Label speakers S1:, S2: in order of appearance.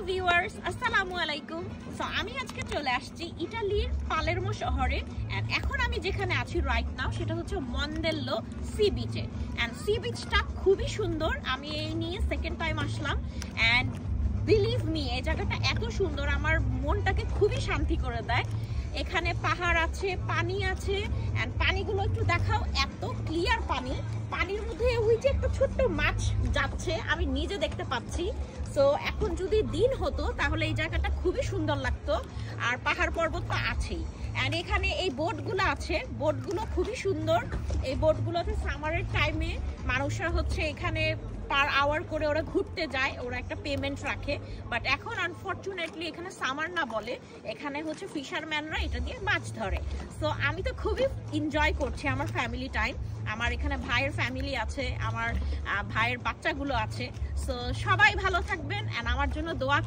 S1: Viewers, আসসালামু আলাইকুম। So আমি আজকে চলে আসছি ইটালির পালেরমো শহরে। এন্ড এখন আমি যেখানে আছি রাইট নাও সেটা হচ্ছে মন্দেল্লো সি বিচে। এন্ড সি বিচটা খুবই সুন্দর। আমি এই নিয়ে সেকেন্ড টাইম আসলাম। এন্ড বিলিভ মি, এই জায়গাটা এত সুন্দর, আমার মনটাকে খুবই শান্তি করে দেয়। এখানে পাহাড় আছে, পানি আছে, এন্ড পানিগুলো একটু দেখাও, এত ক্লিয়ার পানি। পানির মধ্যে ওই যে একটা ছোট্ট মাছ যাচ্ছে, আমি নিজে দেখতে পাচ্ছি। সো এখন যদি দিন হতো তাহলে এই জায়গাটা খুবই সুন্দর লাগতো। আর পাহাড় পর্বত তো আছেই। এন্ড এখানে এই বোটগুলো আছে, বোটগুলো খুবই সুন্দর। এই বোটগুলোতে সামারের টাইমে মানুষরা হচ্ছে এখানে পার আওয়ার করে ওরা ঘুরতে যায়, ওরা একটা পেমেন্ট রাখে। বাট এখন আনফরচুনেটলি এখানে সামার না বলে, এখানে হচ্ছে ফিশারম্যানরা এটা দিয়ে মাছ ধরে। সো আমি তো খুবই এনজয় করছি আমার ফ্যামিলি টাইম। আমার এখানে ভাইয়ের ফ্যামিলি আছে, আমার ভাইয়ের বাচ্চাগুলো আছে। সো সবাই ভালো থাকবেন এন্ড আমার জন্য দোয়া